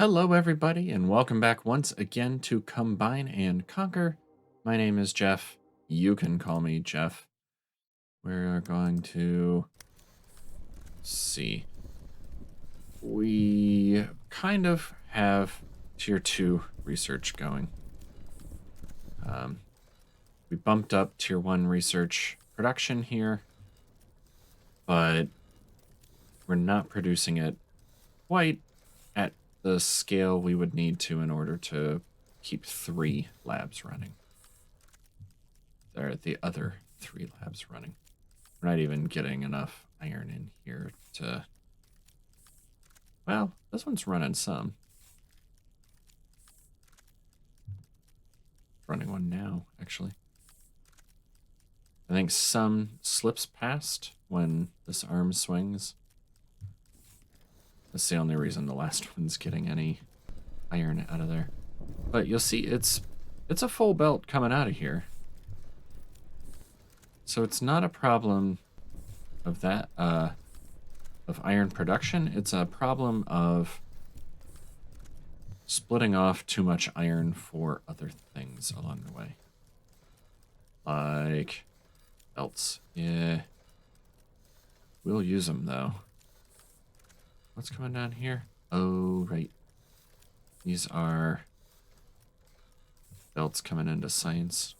Hello, everybody, and welcome back once again to Combine and Conquer. My name is Jeff. You can call me Jeff. We're going to see. We kind of have tier 2 research going. We bumped up tier 1 research production here, but we're not producing it quite at the scale we would need to in order to keep 3 labs running. There are the other 3 labs running. We're not even getting enough iron in here to... Well, this one's running some. Running one now, actually. I think some slips past when this arm swings. That's the only reason the last one's getting any iron out of there. But you'll see it's a full belt coming out of here. So it's not a problem of that, of iron production. It's a problem of splitting off too much iron for other things along the way. Like belts. Yeah. We'll use them, though. What's coming down here? Oh, right. These are belts coming into science.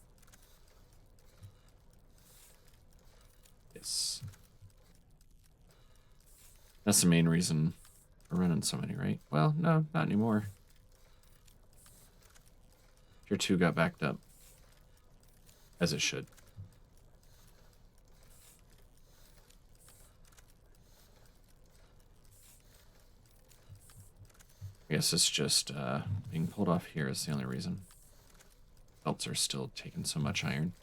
Yes. That's the main reason we're running so many, right? Well, no, not anymore. Tier 2 got backed up. As it should. I guess it's just being pulled off here is the only reason. Belts are still taking so much iron.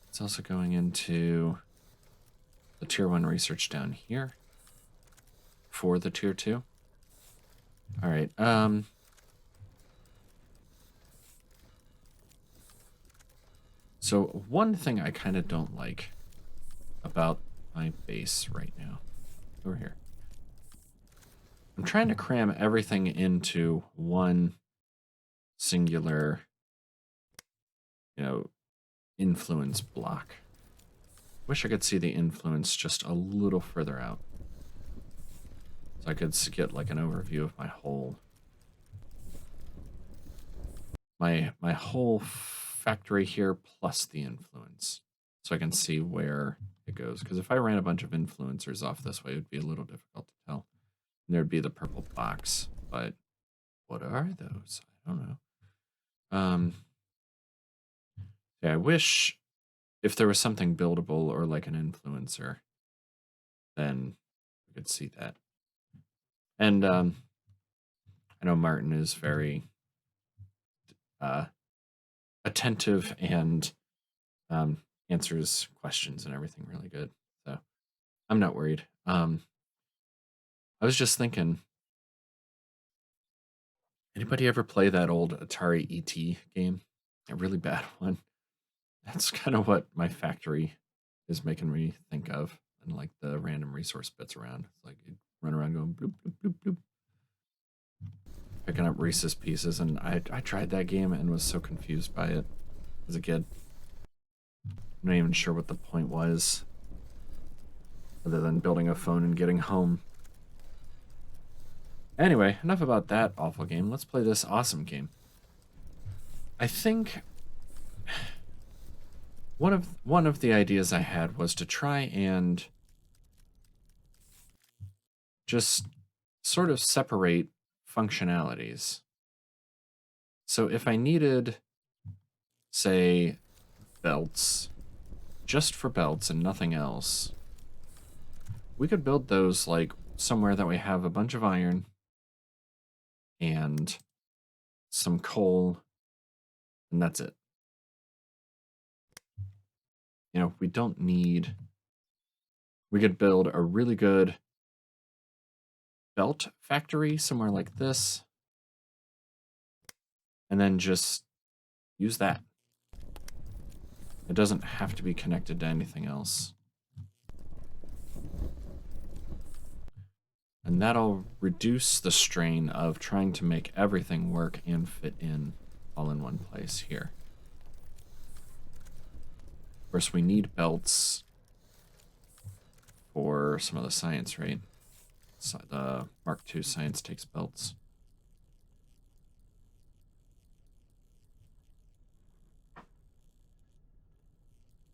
It's also going into the tier 1 research down here for the tier 2. All right. So one thing I kind of don't like about my base right now, over here. I'm trying to cram everything into one singular, influence block. Wish I could see the influence just a little further out. So I could get like an overview of my whole factory here plus the influence. So I can see where it goes. Because if I ran a bunch of influencers off this way, it would be a little difficult to tell. And there'd be the purple box. But what are those? I don't know. Yeah, I wish if there was something buildable or like an influencer, then we could see that. And I know Martin is very attentive and answers questions and everything really good. So I'm not worried. I was just thinking, anybody ever play that old Atari ET game? A really bad one. That's kind of what my factory is making me think of, and like the random resource bits around. It's like you run around going bloop, bloop, bloop, bloop, picking up Reese's Pieces, and I tried that game and was so confused by it as a kid. I'm not even sure what the point was, other than building a phone and getting home. Anyway, enough about that awful game. Let's play this awesome game. I think one of the ideas I had was to try and just sort of separate functionalities. So if I needed, say, belts, just for belts and nothing else, we could build those like somewhere that we have a bunch of iron and some coal, and that's it. We don't need... We could build a really good belt factory somewhere like this, and then just use that. It doesn't have to be connected to anything else. And that'll reduce the strain of trying to make everything work and fit in all in one place here. Of course, we need belts for some of the science, right? So the Mark II science takes belts.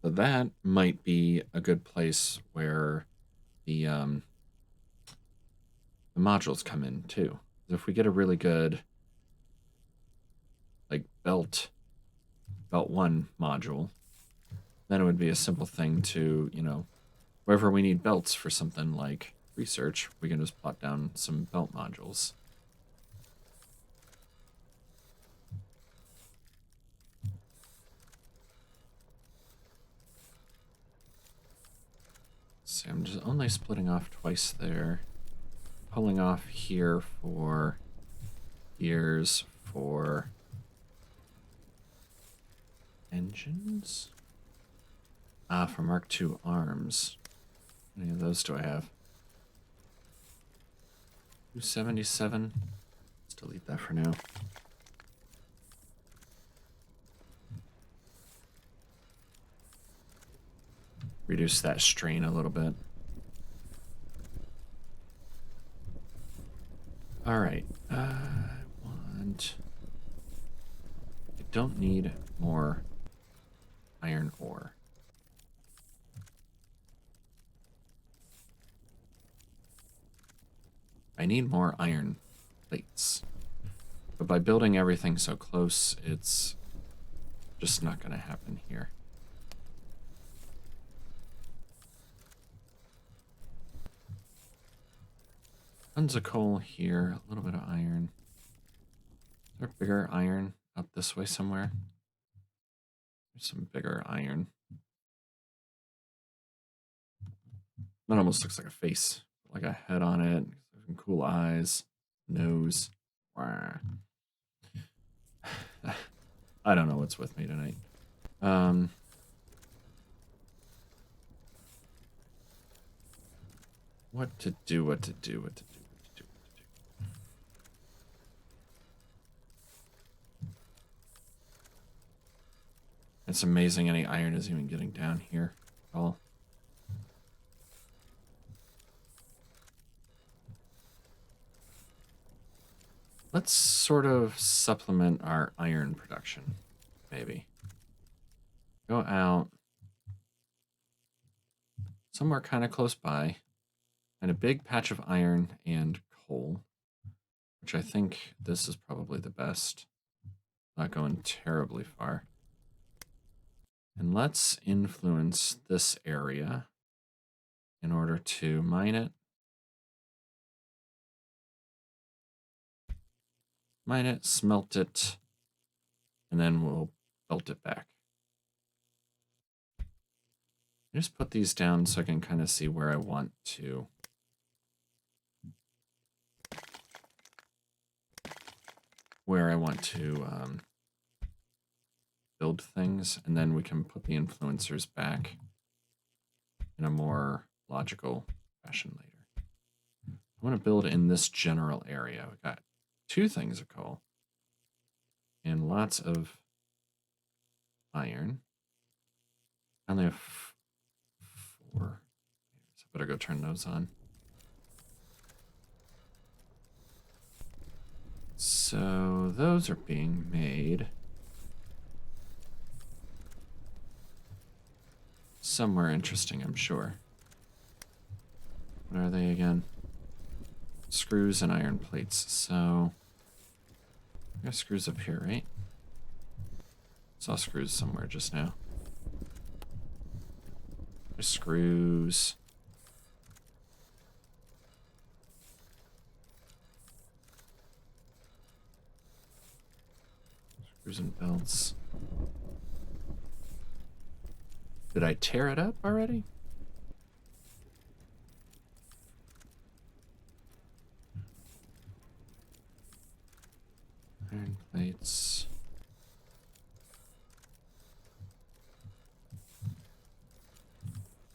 So that might be a good place where the modules come in too. If we get a really good like belt 1 module, then it would be a simple thing to, wherever we need belts for something like research, we can just plot down some belt modules. See, I'm just only splitting off twice there. Pulling off here for gears for engines? For Mark II arms. How many of those do I have? 277. Let's delete that for now. Reduce that strain a little bit. All right. I don't need more iron ore. I need more iron plates. But by building everything so close, it's just not going to happen here. Tons of coal here, a little bit of iron. Is there bigger iron up this way somewhere? There's some bigger iron. That almost looks like a face, like a head on it, some cool eyes, nose. I don't know what's with me tonight. What to do. It's amazing any iron is even getting down here at all. Let's sort of supplement our iron production, maybe. Go out somewhere kind of close by, and a big patch of iron and coal, which I think this is probably the best. Not going terribly far. And let's influence this area in order to mine it. Mine it, smelt it, and then we'll belt it back. Just put these down so I can kind of see where I want to. Build things, and then we can put the influencers back in a more logical fashion later. I want to build in this general area. We got 2 things of coal and lots of iron. I only have 4. So I better go turn those on. So those are being made somewhere interesting, I'm sure. What are they again? Screws and iron plates. So I got screws up here, right? Saw screws somewhere just now. There's screws. Screws and belts. Did I tear it up already? Iron plates.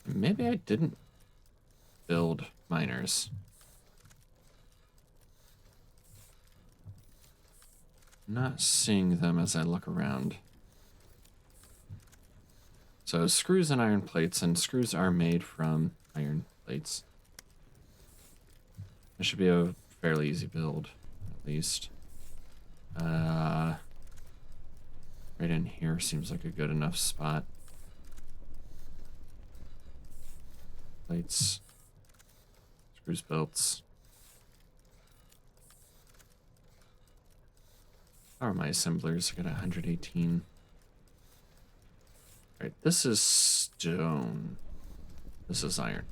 Maybe I didn't build miners. I'm not seeing them as I look around. So screws and iron plates, and screws are made from iron plates. It should be a fairly easy build, at least. Right in here seems like a good enough spot. Plates, screws, bolts. How are my assemblers? I got 118. Right, this is stone. This is iron.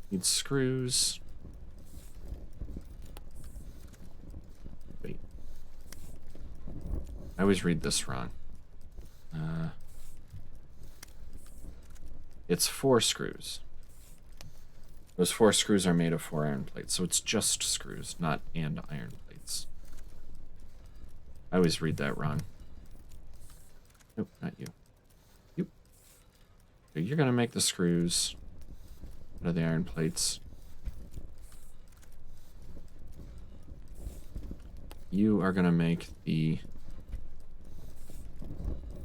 Need screws. Wait. I always read this wrong. It's 4 screws. Those 4 screws are made of 4 iron plates, so it's just screws, not and iron plates. I always read that wrong. Nope, not you. You. So you're gonna make the screws out of the iron plates. You are gonna make the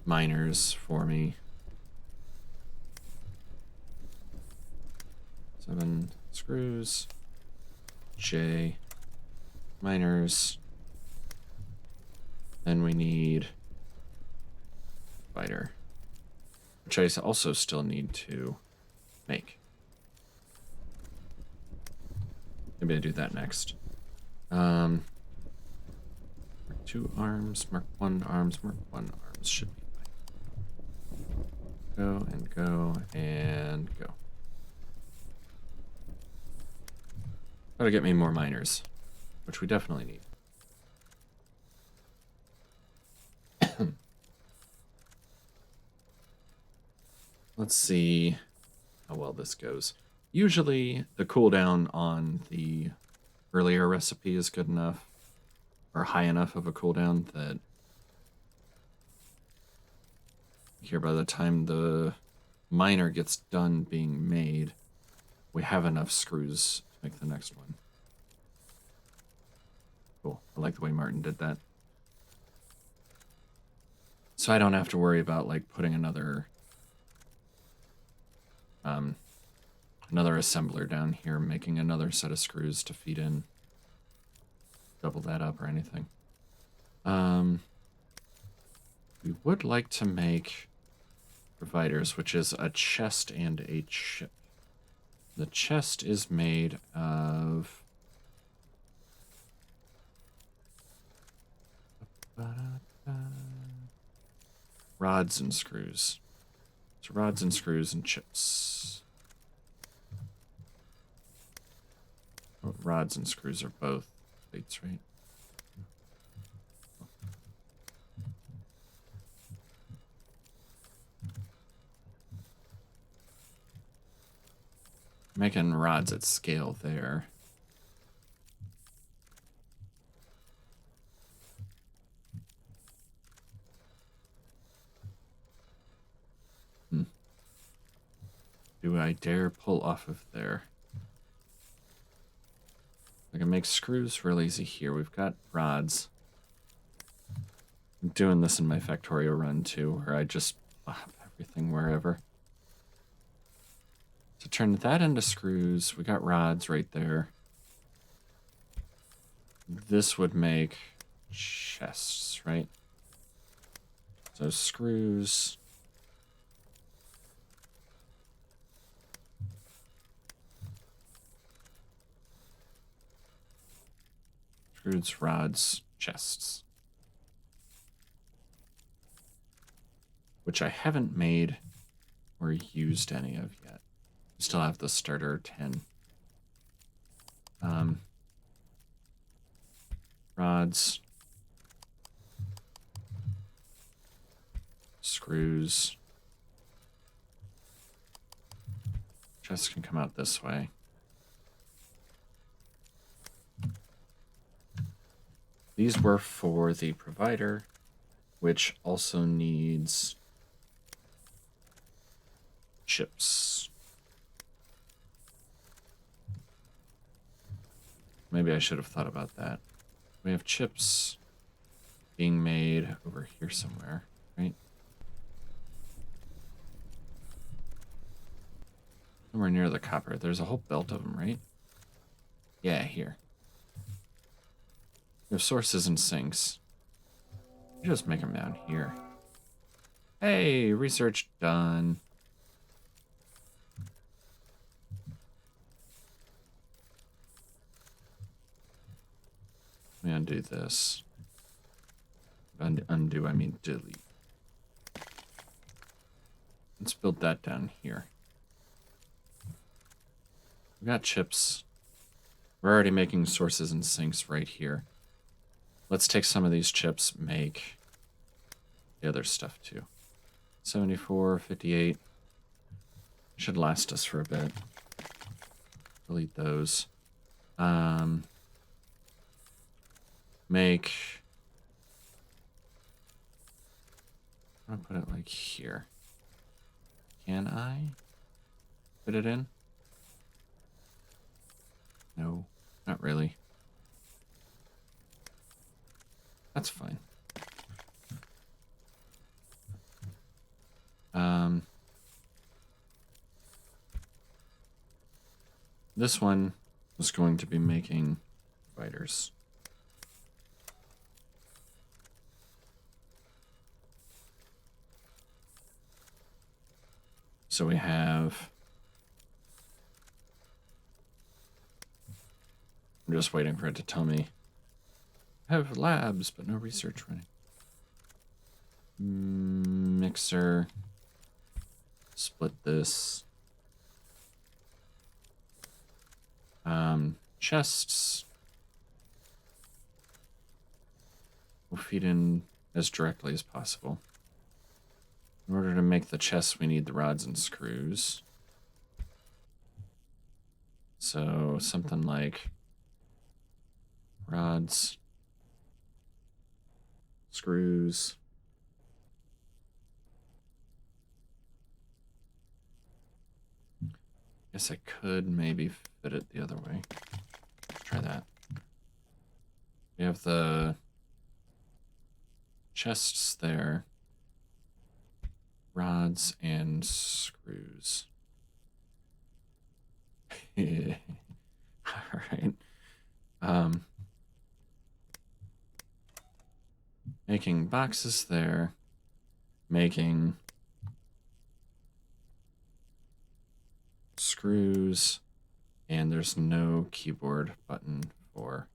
miners for me. 7 screws. J. Miners. Then we need divider, which I also still need to make. Maybe I do that next. Mark 2 arms, mark 1 arms, mark 1 arms should be fine. Go and go and go. Gotta get me more miners, which we definitely need. Let's see how well this goes. Usually the cooldown on the earlier recipe is good enough, or high enough of a cooldown that here by the time the miner gets done being made, we have enough screws to make the next one. Cool. I like the way Martin did that. So I don't have to worry about like putting another assembler down here, making another set of screws to feed in, double that up or anything. We would like to make providers, which is a chest and a chip. The chest is made of rods and screws. So rods and screws and chips. Oh, rods and screws are both plates, right? Making rods at scale there. Do I dare pull off of there? I can make screws real easy here. We've got rods. I'm doing this in my Factorio run too, where I just plop everything wherever. To turn that into screws, we got rods right there. This would make chests, right? So screws. Screws, rods, chests. Which I haven't made or used any of yet. We still have the starter 10. Rods. Screws. Chests can come out this way. These were for the provider, which also needs chips. Maybe I should have thought about that. We have chips being made over here somewhere, right? Somewhere near the copper. There's a whole belt of them, right? Yeah, here. We have sources and sinks. You just make them down here. Hey, research done. Let me undo this. Undo, I mean delete. Let's build that down here. We got chips. We're already making sources and sinks right here. Let's take some of these chips, make the other stuff too. 74, 58. Should last us for a bit. Delete those. Make... I'm gonna put it like here. Can I put it in? No, not really. That's fine. This one was going to be making spiders. So we have... I'm just waiting for it to tell me. I have labs, but no research running. Mixer. Split this. Chests. We'll feed in as directly as possible. In order to make the chests, we need the rods and screws. So something like rods, screws. Guess I could maybe fit it the other way. Let's try that. We have the chests there. Rods and screws. Alright. Making boxes there. Making screws. And there's no keyboard button for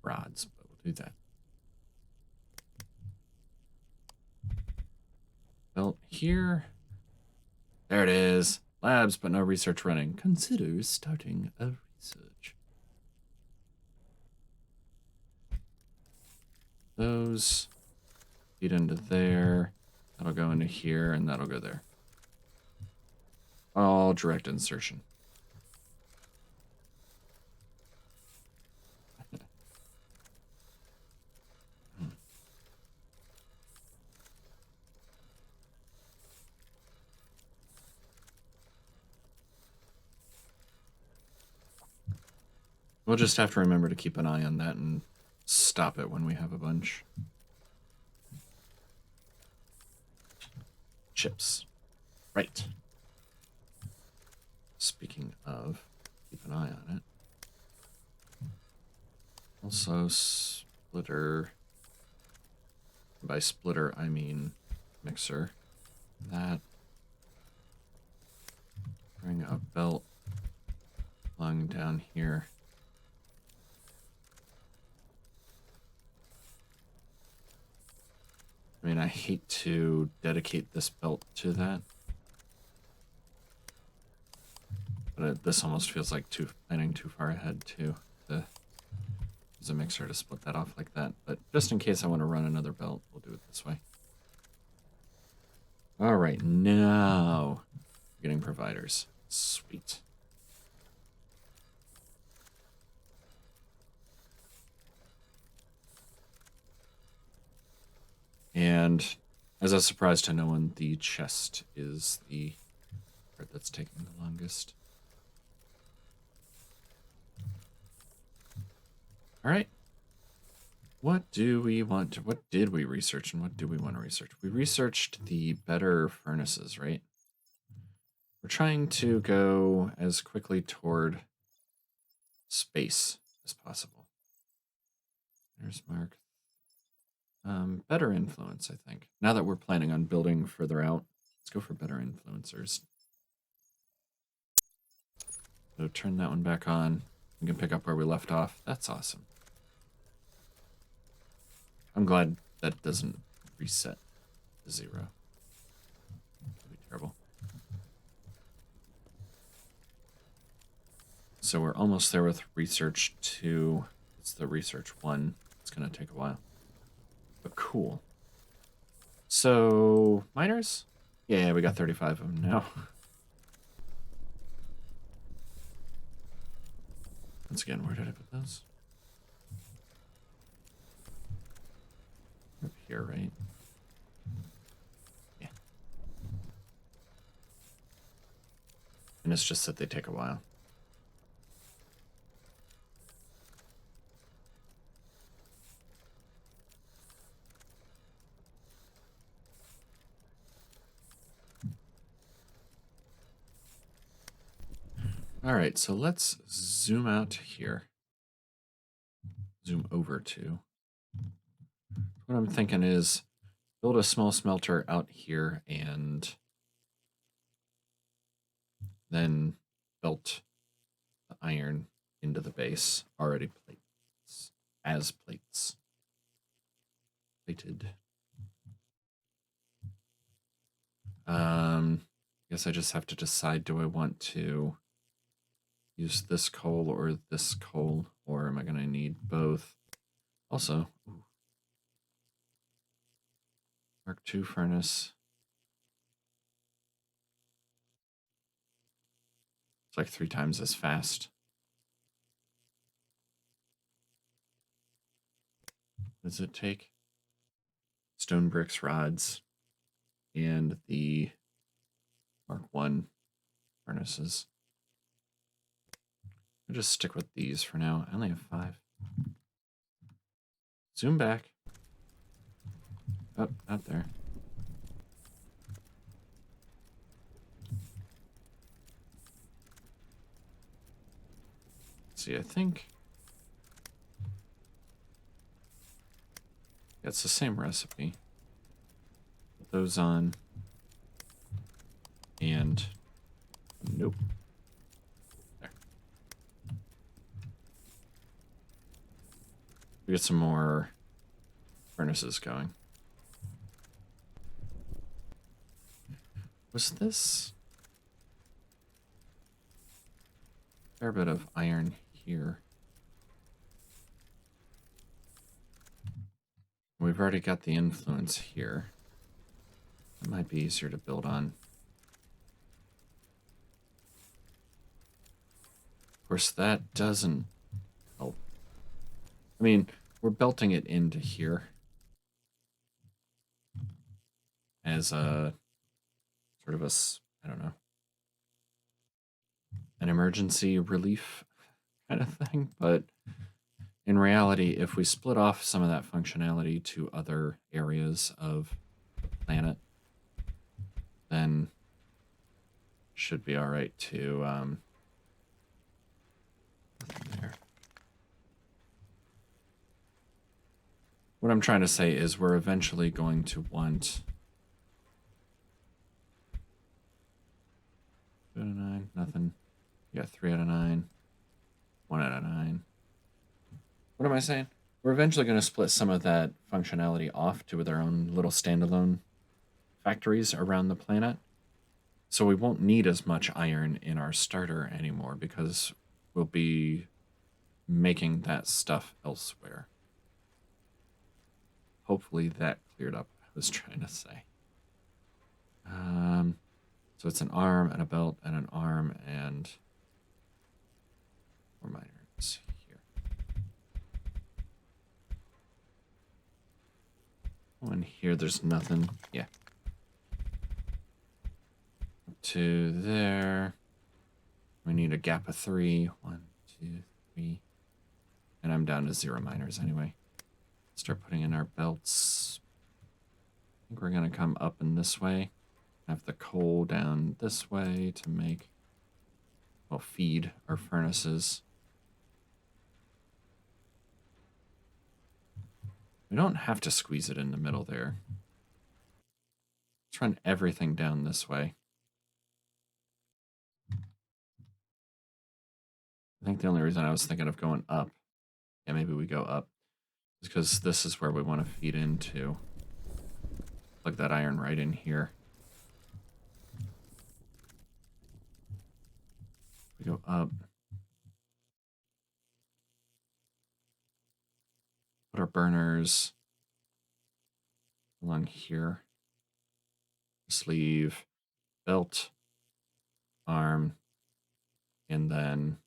rods, but we'll do that. Belt here. There it is. Labs, but no research running. Consider starting a research. Those feed into there. That'll go into here, and that'll go there. All direct insertion. We'll just have to remember to keep an eye on that and stop it when we have a bunch. Chips. Right. Speaking of, keep an eye on it. Also, splitter. By splitter, I mean mixer. That. Bring a belt along down here. I mean, I hate to dedicate this belt to that. But this almost feels like planning too far ahead to use a mixer to split that off like that. But just in case I want to run another belt, we'll do it this way. All right, now we're getting providers. Sweet. And as a surprise to no one, the chest is the part that's taking the longest. All right. What do we want to, what did we research and what do we want to research? We researched the better furnaces, right? We're trying to go as quickly toward space as possible. There's Mark. Better influence, I think. Now that we're planning on building further out, let's go for better influencers. So turn that one back on. We can pick up where we left off. That's awesome. I'm glad that doesn't reset to 0. That'd be terrible. So we're almost there with research 2. It's the research 1. It's going to take a while. But cool. So, miners? Yeah, we got 35 of them now. Once again, where did I put those? Up here, right? Yeah. And it's just that they take a while. All right, so let's zoom out here. Zoom over to. What I'm thinking is build a small smelter out here and then belt the iron into the base. Already plates. As plates. Plated. Guess I just have to decide, do I want to use this coal or this coal, or am I going to need both? Also, Mark II furnace. It's like 3 times as fast. What does it take? Stone bricks, rods, and the Mark I furnaces. I'll just stick with these for now. I only have 5. Zoom back. Oh, not there. Let's see, I think it's the same recipe. Put those on. And nope. There. We get some more furnaces going. Was this a fair bit of iron here? We've already got the influence here. It might be easier to build on. Of course, that doesn't help. I mean, we're belting it into here as a sort of a, I don't know, an emergency relief kind of thing. But in reality, if we split off some of that functionality to other areas of the planet, then should be all right to there. What I'm trying to say is we're eventually going to want 2 out of 9, nothing. You got 3 out of 9, 1 out of 9. What am I saying? We're eventually going to split some of that functionality off to their own little standalone factories around the planet. So we won't need as much iron in our starter anymore because we'll be making that stuff elsewhere. Hopefully that cleared up what I was trying to say. So it's an arm and a belt and an arm and more miners here. Oh, and here there's nothing. Yeah. Up to there. We need a gap of 3. 1, 2, 3. And I'm down to 0 miners anyway. Start putting in our belts. I think we're going to come up in this way. Have the coal down this way to make, well, feed our furnaces. We don't have to squeeze it in the middle there. Let's run everything down this way. I think the only reason I was thinking of going up, yeah, maybe we go up, is because this is where we want to feed into. Plug that iron right in here. We go up. Put our burners along here. Sleeve, belt, arm, and then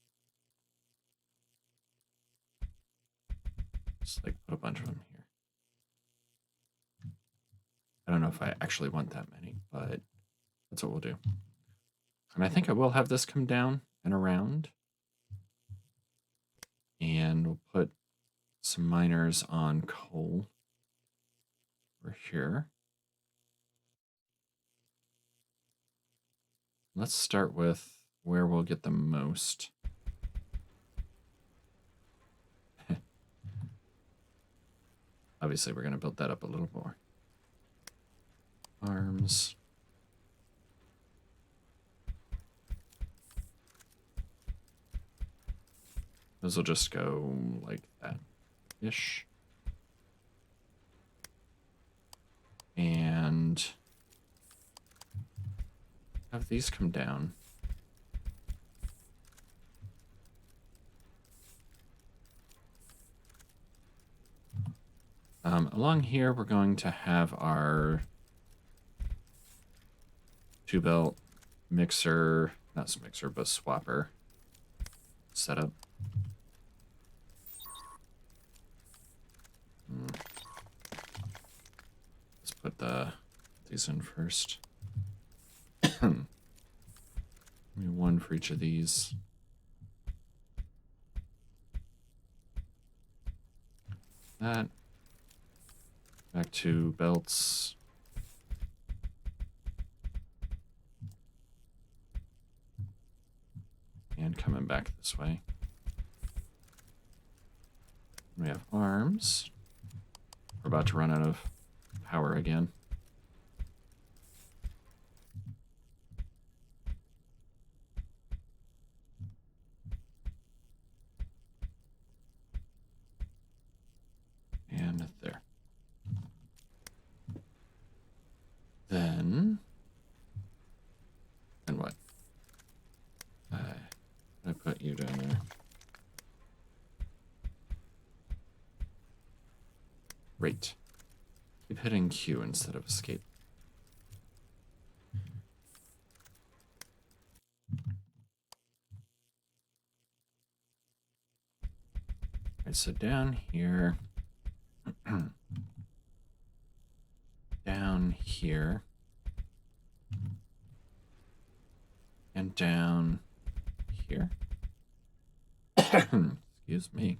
just like put a bunch of them here. I don't know if I actually want that many, but that's what we'll do. And I think I will have this come down and around. And we'll put some miners on coal over here. Let's start with where we'll get the most. Obviously, we're going to build that up a little more. Arms. Those will just go like that-ish. And have these come down. Along here, we're going to have our 2-belt mixer, not mixer, but swapper set up. Let's put these in first. Maybe one for each of these. That. Back to belts. And coming back this way. We have arms. We're about to run out of power again. And there. Then what? I put you down there. Great. Keep hitting Q instead of escape. Alright, so down here, down here, and down here. Excuse me.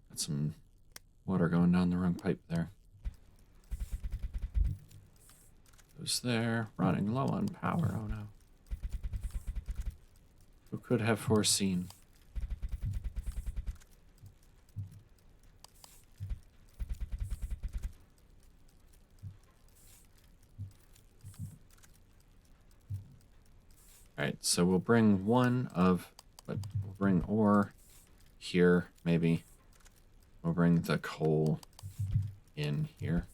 Got some water going down the wrong pipe there. Goes there, running low on power. Oh no. Who could have foreseen? Alright, so we'll bring one of, but we'll bring ore here, maybe. We'll bring the coal in here.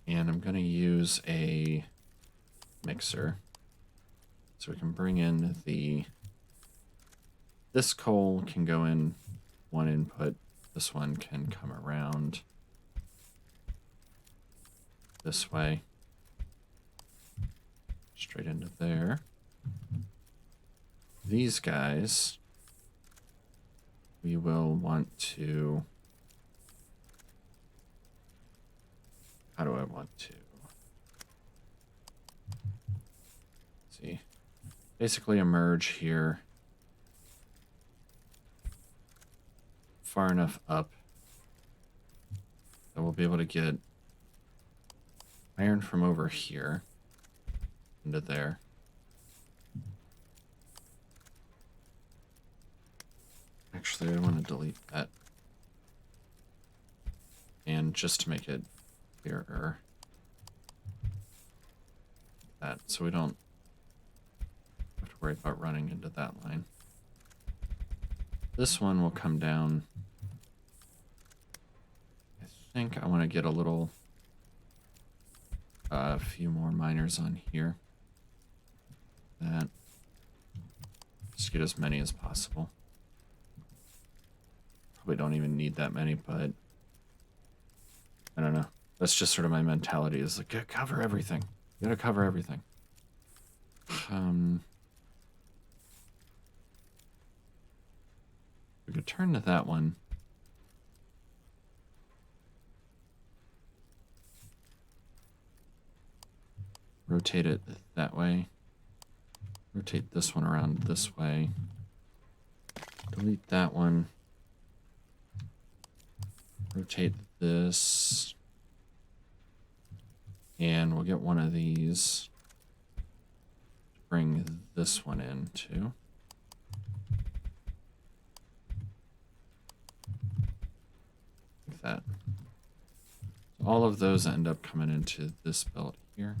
And I'm going to use a mixer. So we can bring in this coal can go in one input. This one can come around this way. Straight into there. These guys, we will want to... How do I want to? See, basically emerge here far enough up that we'll be able to get iron from over here into there. Actually, I want to delete that. And just to make it clearer, that so we don't have to worry about running into that line. This one will come down. I think I want to get a few more miners on here. That. Just get as many as possible. Probably don't even need that many, but I don't know. That's just sort of my mentality, is like, gotta cover everything. You gotta cover everything. We could turn to that one. Rotate it that way. Rotate this one around this way. Delete that one. Rotate this. And we'll get one of these to bring this one in too. Like that. All of those end up coming into this belt here.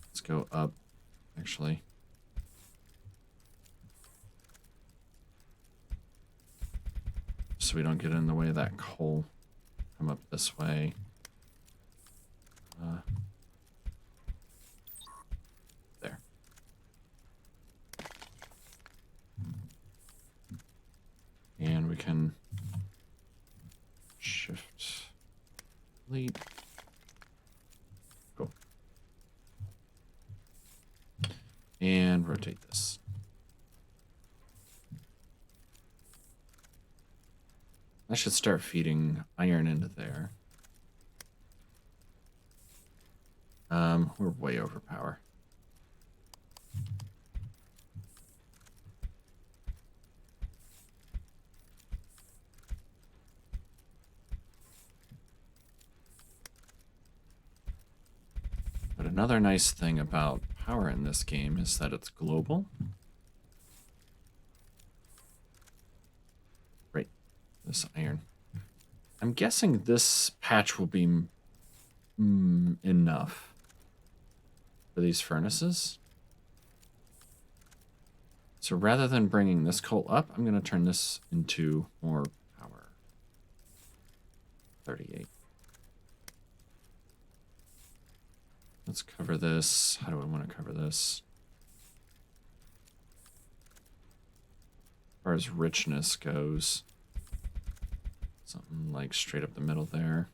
Let's go up, actually. So we don't get in the way of that coal. Come up this way. There. And we can shift, delete. Go. And rotate this. I should start feeding iron into there. We're way over power. But another nice thing about power in this game is that it's global. Right, this iron. I'm guessing this patch will be enough for these furnaces. So rather than bringing this coal up, I'm going to turn this into more power. 38. Let's cover this. How do I want to cover this? As far as richness goes, something like straight up the middle there.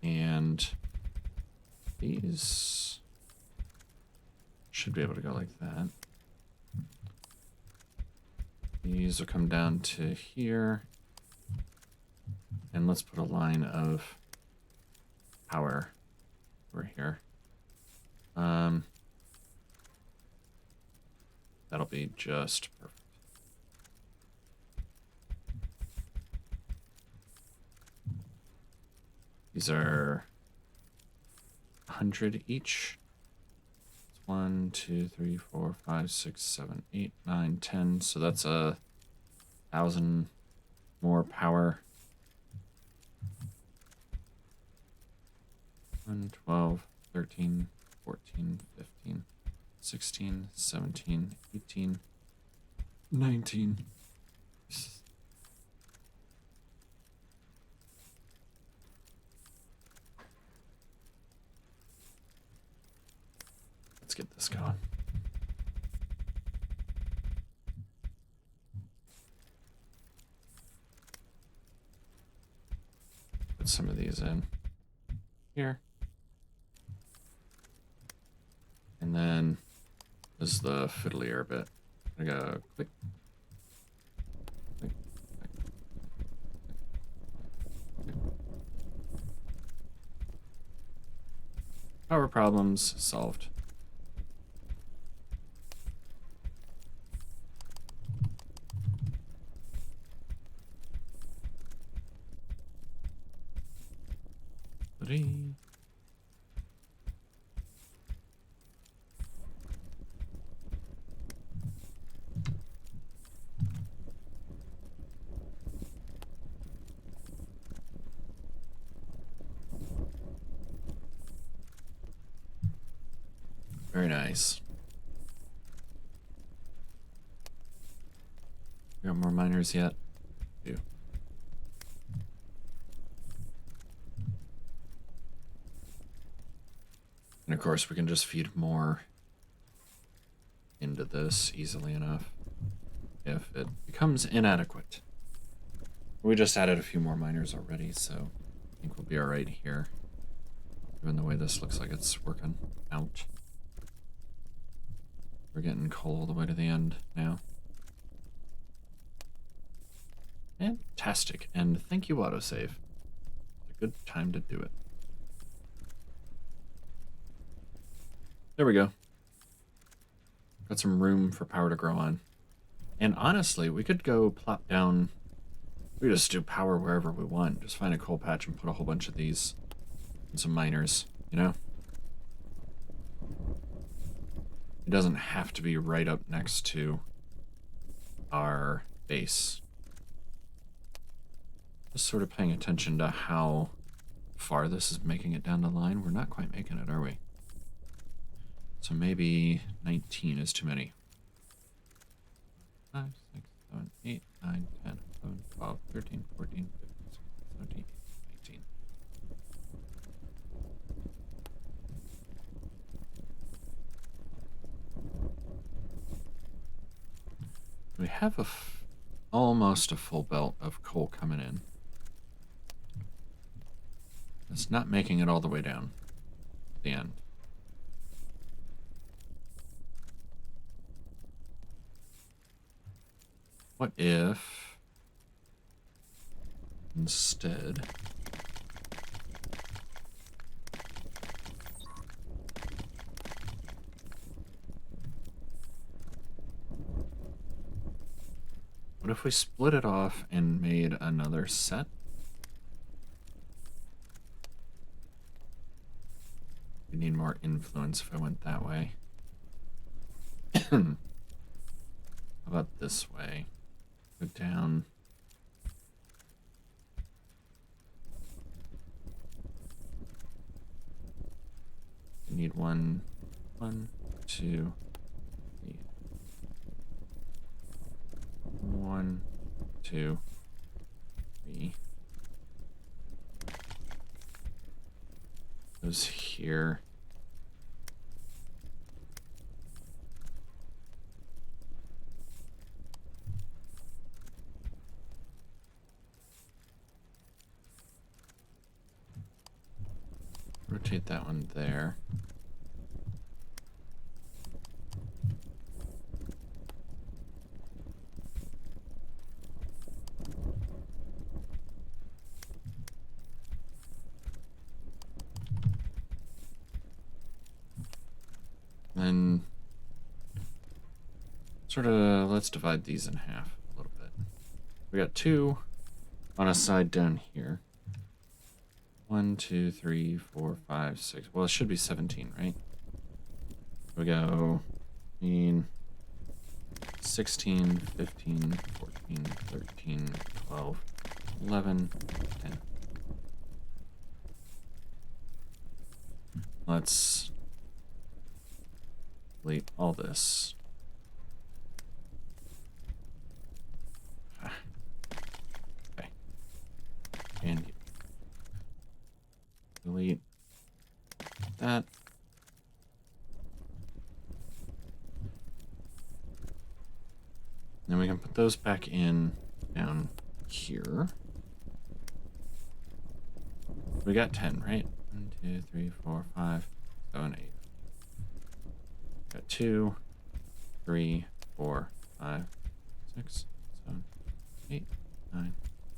And these should be able to go like that. These will come down to here. And let's put a line of power over here. That'll be just perfect. These are 100 each. 1, 2, 3, 4, 5, 6, 7, 8, 9, 10. So that's 1,000 more power. 1, 12, 13, 14, 15, 16, 17, 18, 19. Let's get this going. Put some of these in here. And then this is the fiddlier bit. I go click, click, click, click, Power problems solved. Very nice. Got more miners yet? Do. And of course, we can just feed more into this easily enough if it becomes inadequate. We just added a few more miners already, so I think we'll be alright here. Given the way this looks like it's working out. We're getting coal all the way to the end now. Fantastic, and thank you, autosave. It's a good time to do it. There we go. Got some room for power to grow on. And honestly, we could go plop down. We could just do power wherever we want. Just find a coal patch and put a whole bunch of these and some miners, you know? It doesn't have to be right up next to our base. Just sort of paying attention to how far this is making it down the line. We're not quite making it, are we? So maybe 19 is too many. 5, 6, 7, 8, 9, 10, 11, 12, 13, 14, 15, 16, 17, 18. We have almost a full belt of coal coming in. It's not making it all the way down at the end. What if instead we split it off and made another set? We need more influence if I went that way. How about this way? Go down. We need 1, 2, 3. 1, 2, 3. Goes here. Rotate that one there. Then sort of let's divide these in half a little bit. We got 2 on a side down here. 1, 2, 3, 4, 5, 6. Well, it should be 17, right? We go 16, 15, 14, 13, 12, 11, 10. Let's delete all this. Okay. And delete that. Then we can put those back in down here. We got 10, right? 1, 2, 3, 4, 5, 7, 8. Got 2, 3, 4, 5, 6, 7, 8, 9,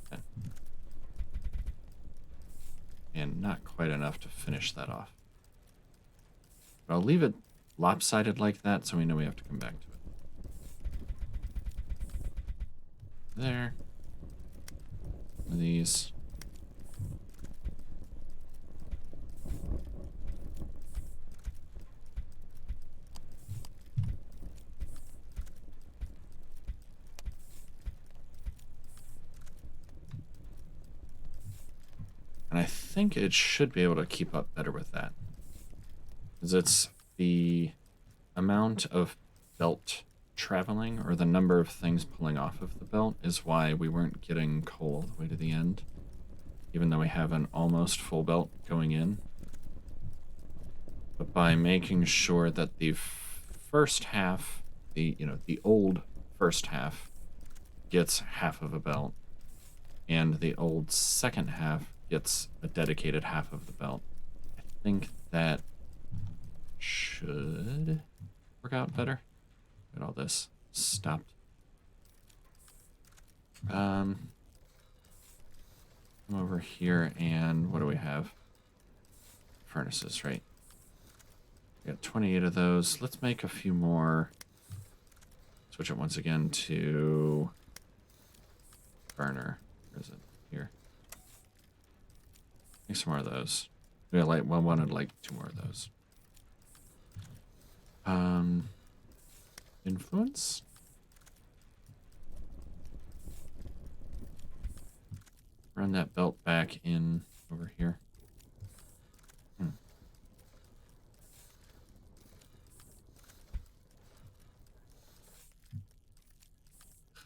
10. And not quite enough to finish that off. But I'll leave it lopsided like that so we know we have to come back to it. There. One of these. And I think it should be able to keep up better with that. Because it's the amount of belt traveling, or the number of things pulling off of the belt, is why we weren't getting coal all the way to the end. Even though we have an almost full belt going in. But by making sure that the first half, the old first half, gets half of a belt, and the old second half gets a dedicated half of the belt, I think that should work out better. Get all this stopped. Come over here, and what do we have? Furnaces, right? We got 28 of those. Let's make a few more. Switch it once again to burner. Where is it? Here. Make some more of those. We wanted like 2 more of those. Influence? Run that belt back in over here.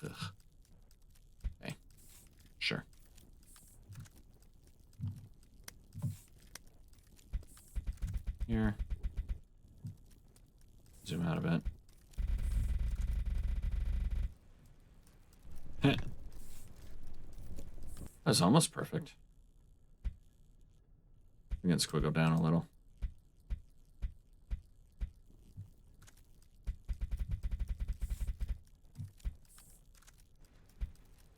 Ugh. Okay. Sure. Here. Zoom out a bit. That's almost perfect. We can squiggle down a little.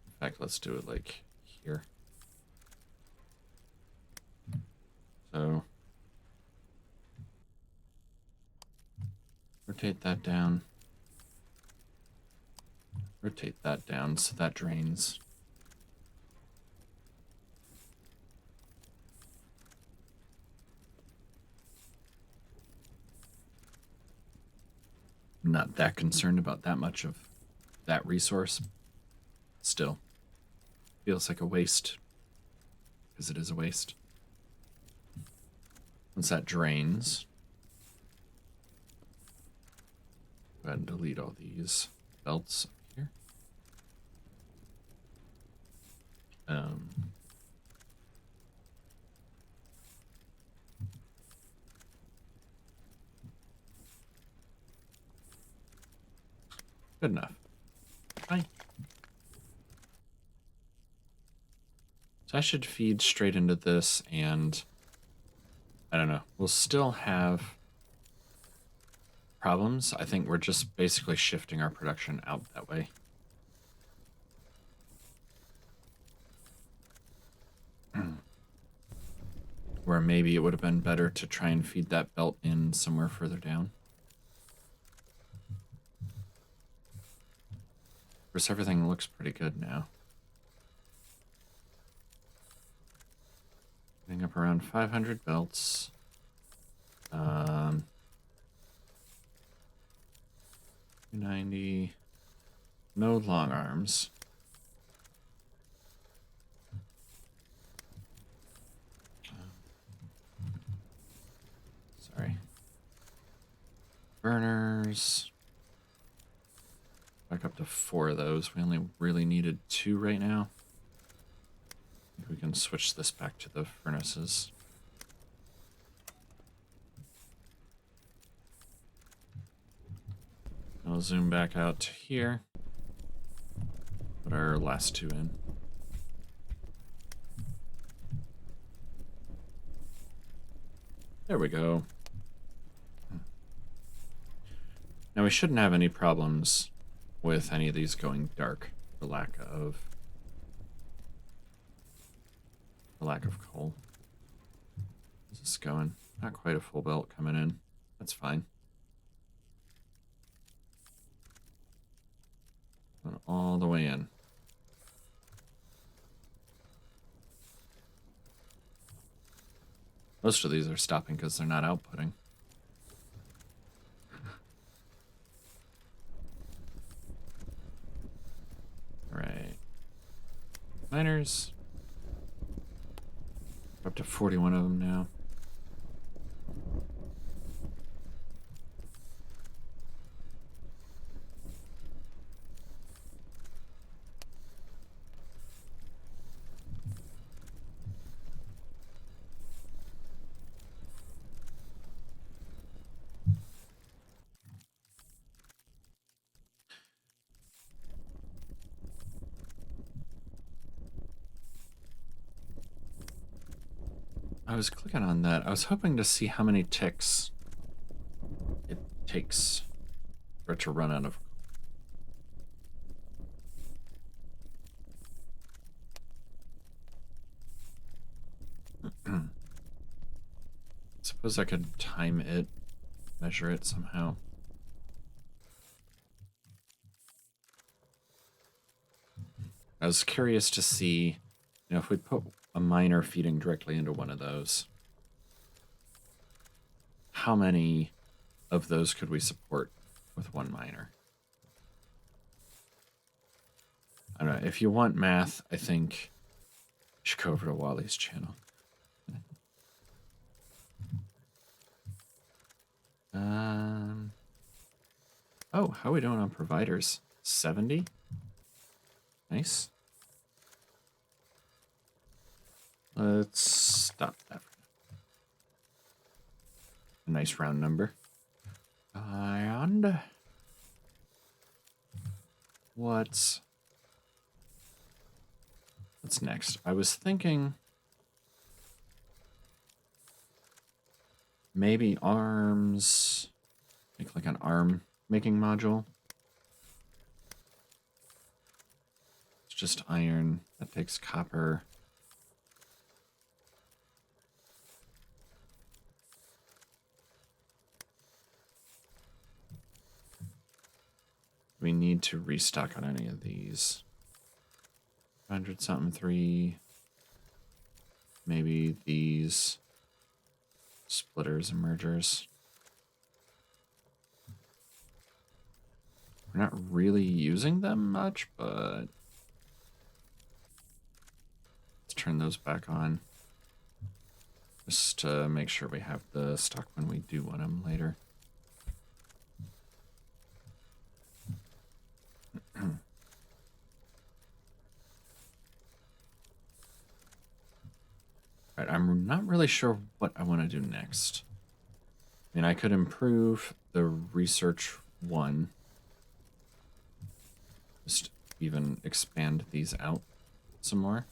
In fact, let's do it like here. So rotate that down. Rotate that down so that drains. I'm not that concerned about that much of that resource. Still, feels like a waste, because it is a waste. Once that drains, go ahead and delete all these belts up here. Good enough. Fine. So I should feed straight into this, and I don't know. We'll still have problems. I think we're just basically shifting our production out that way. Where maybe it would have been better to try and feed that belt in somewhere further down. Of course, everything looks pretty good now. Getting up around 500 belts. 290. No long arms. Sorry. Burners. Back up to 4 of those. We only really needed 2 right now. I think we can switch this back to the furnaces. I'll zoom back out to here. Put our last 2 in. There we go. Now we shouldn't have any problems with any of these going dark for lack of coal. How's this going? Not quite a full belt coming in. That's fine. Going all the way in. Most of these are stopping because they're not outputting. Right. Miners. Up to 41 of them now. I was clicking on that. I was hoping to see how many ticks it takes for it to run out of. Suppose I could time it, measure it somehow. I was curious to see, if we put a miner feeding directly into one of those, how many of those could we support with one miner? I don't know. If you want math, I think you should go over to Wally's channel. Oh, how are we doing on providers? 70? Nice. Let's stop that. A nice round number. And what's next? I was thinking maybe arms. Make like an arm making module. It's just iron. That takes copper. We need to restock on any of these. 100 something 3. Maybe these splitters and mergers. We're not really using them much, but let's turn those back on. Just to make sure we have the stock when we do want them later. Alright, I'm not really sure what I want to do next. I mean, I could improve the research one. Just even expand these out some more.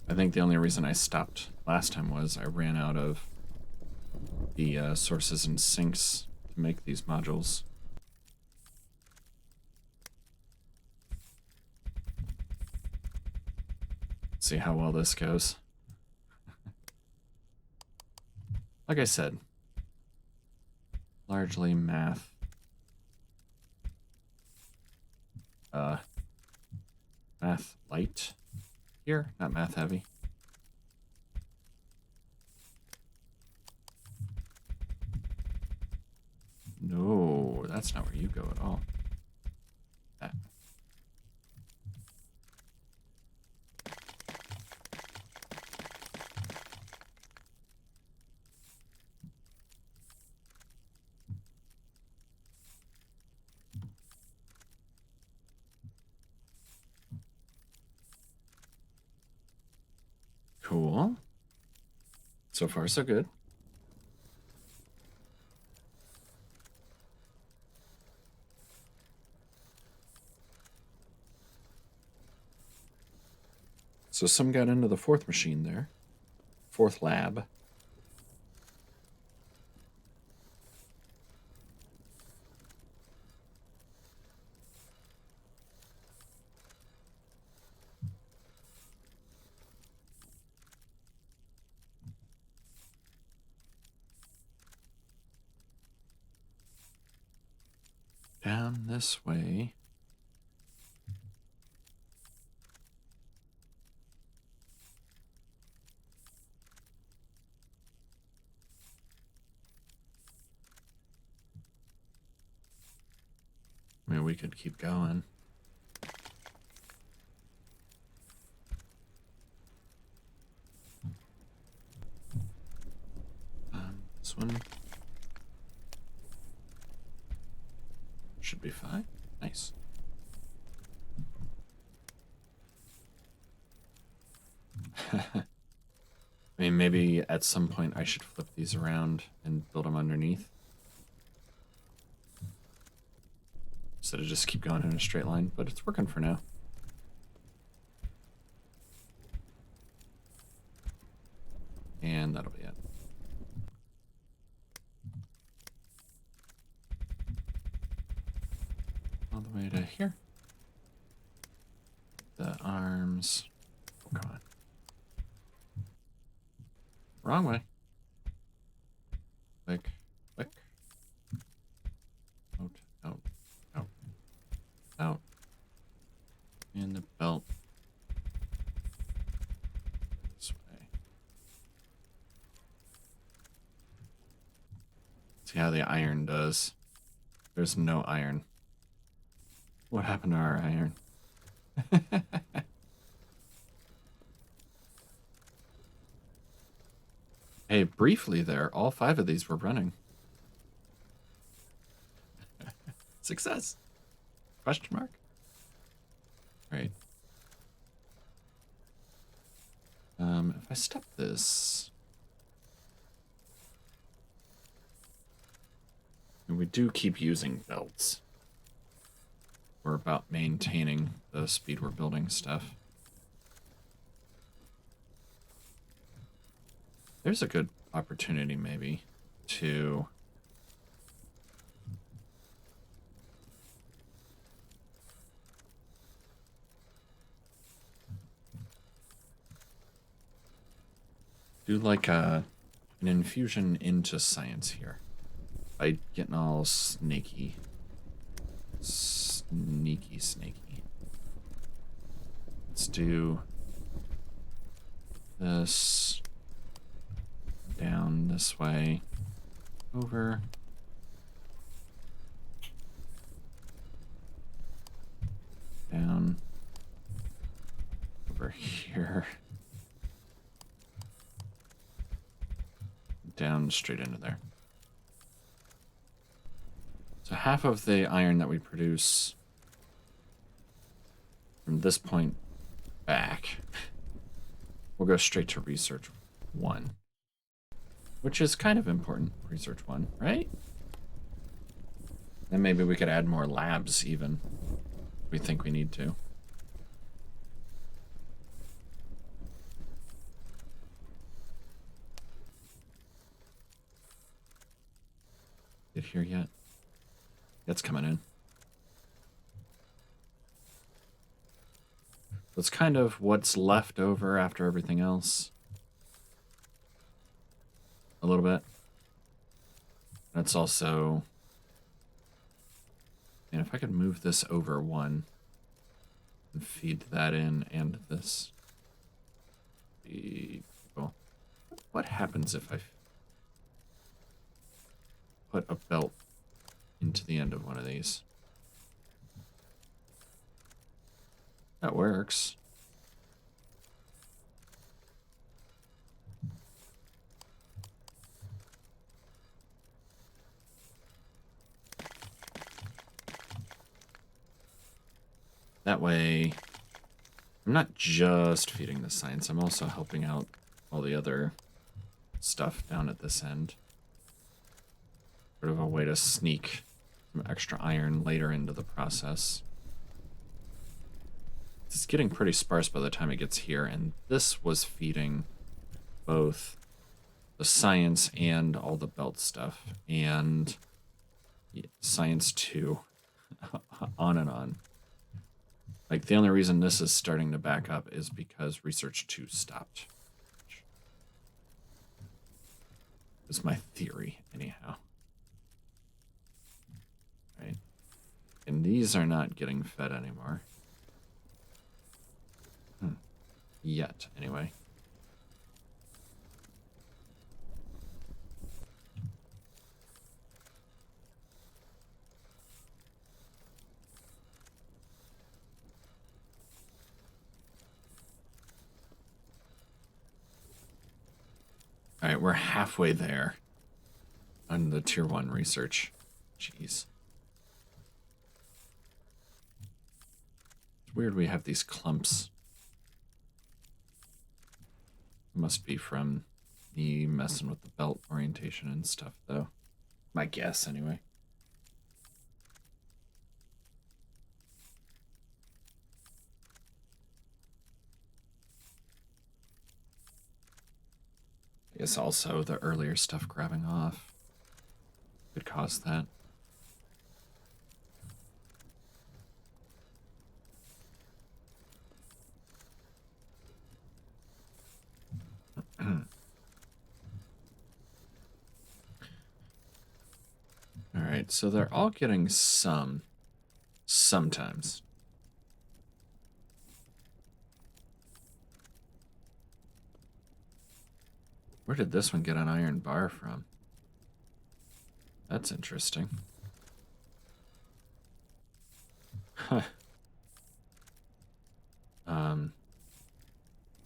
I think the only reason I stopped last time was I ran out of the sources and sinks to make these modules. See how well this goes. Like I said, largely math. Math light here, not math heavy. No, that's not where you go at all. That. Cool. So far, so good. So some got into the fourth machine there. Fourth lab. Down this way. I mean, we could keep going. This one should be fine. Nice. I mean, maybe at some point I should flip these around and build them underneath. Instead of just keep going in a straight line, but it's working for now. And that'll be it. All the way to here. The arms. Oh, come on. Wrong way. Click, click. Out, out, out, out. And the belt. This way. See how the iron does. There's no iron. What happened to our iron? Hey, briefly there, all 5 of these were running. Success? Question mark? Right. If I step this, and we do keep using belts. We're about maintaining the speed we're building stuff. There's a good opportunity maybe to do like an infusion into science here by getting all snaky. Sneaky. Let's do this down this way, over, down, over here, down straight into there. So half of the iron that we produce from this point back will go straight to research 1, which is kind of important, research 1, right? Then maybe we could add more labs even if we think we need to. Get here yet? That's coming in. That's kind of what's left over after everything else. A little bit. That's also... And if I could move this over 1 and feed that in and this. Cool. What happens if I put a belt into the end of one of these? That works. That way, I'm not just feeding the science, I'm also helping out all the other stuff down at this end. Sort of a way to sneak some extra iron later into the process. It's getting pretty sparse by the time it gets here, and this was feeding both the science and all the belt stuff, and science 2, on and on. Like, the only reason this is starting to back up is because research 2 stopped. It's my theory, anyhow. Right? And these are not getting fed anymore. Yet, anyway. All right, we're halfway there on the tier 1 research. Jeez. It's weird we have these clumps. Must be from me messing with the belt orientation and stuff, though. My guess, anyway. I guess also the earlier stuff grabbing off could cause that. All right, so they're all getting some sometimes. Where did this one get an iron bar from? That's interesting. Huh.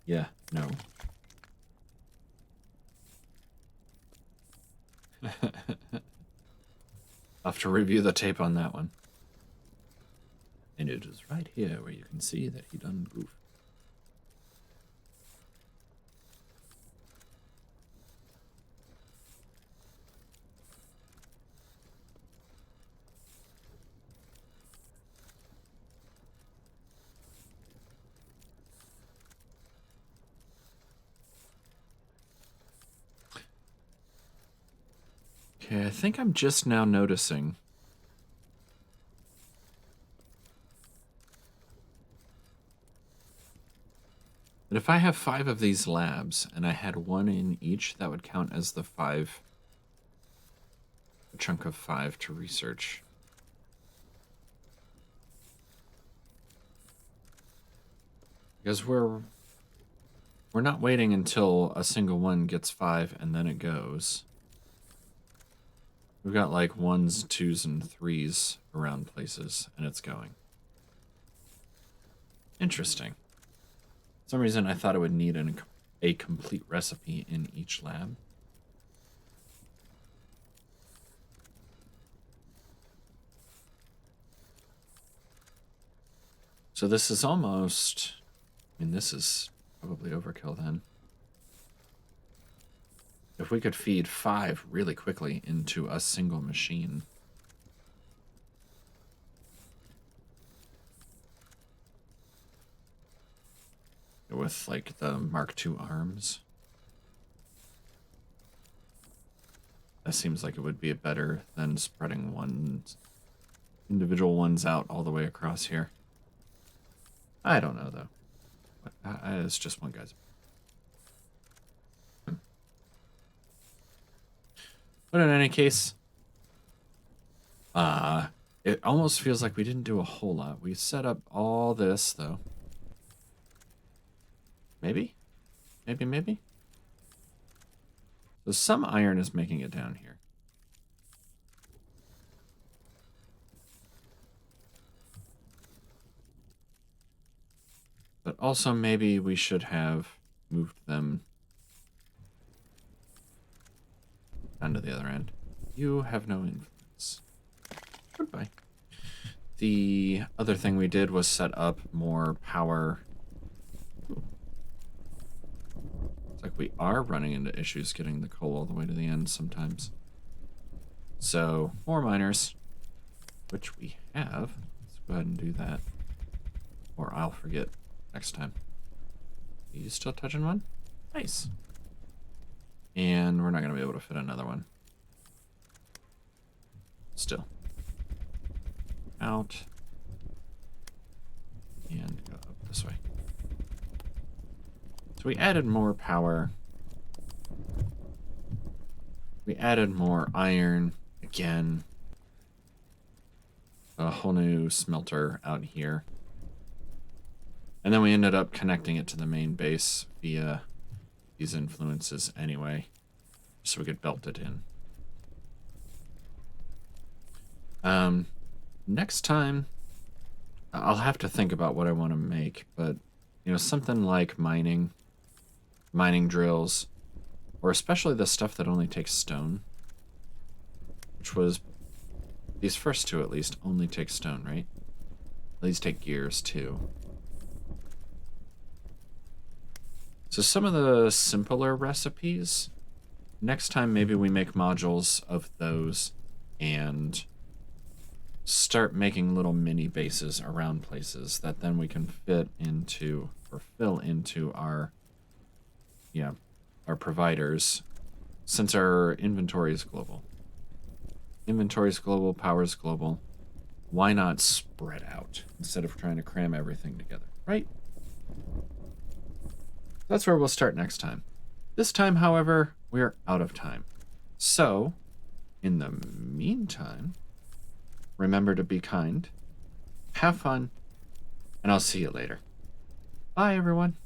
Yeah, no. I'll have to review the tape on that one. And it is right here where you can see that he done goofed. Okay, I think I'm just now noticing that if I have 5 of these labs and I had 1 in each, that would count as the 5, a chunk of 5 to research. Because we're not waiting until a single one gets 5 and then it goes. We've got like 1s, 2s, and 3s around places, and it's going. Interesting. For some reason I thought it would need a complete recipe in each lab. So this is almost... I mean, this is probably overkill then. If we could feed 5 really quickly into a single machine. With like the Mark II arms. That seems like it would be better than spreading individual ones out all the way across here. I don't know though. It's just one guy's. But in any case, it almost feels like we didn't do a whole lot. We set up all this, though. Maybe? Maybe? So some iron is making it down here. But also maybe we should have moved them down to the other end. You have no influence. Goodbye. The other thing we did was set up more power. Ooh. It's like we are running into issues getting the coal all the way to the end sometimes. So, more miners, which we have. Let's go ahead and do that. Or I'll forget next time. Are you still touching one? Nice. And we're not going to be able to fit another one. Still. Out. And go up this way. So we added more power. We added more iron. Again. a whole new smelter out here. And then we ended up connecting it to the main base via these influences anyway, so we could belt it in. Next time, I'll have to think about what I want to make, but, you know, something like mining drills, or especially the stuff that only takes stone, which was, these first two at least, only take stone, right? These take gears too. So some of the simpler recipes, next time maybe we make modules of those and start making little mini bases around places that then we can fit into or fill into our providers, since our inventory is global. Inventory is global, power is global. Why not spread out instead of trying to cram everything together, right? That's where we'll start next time. This time, however, we're out of time. So, in the meantime, remember to be kind, have fun, and I'll see you later. Bye, everyone.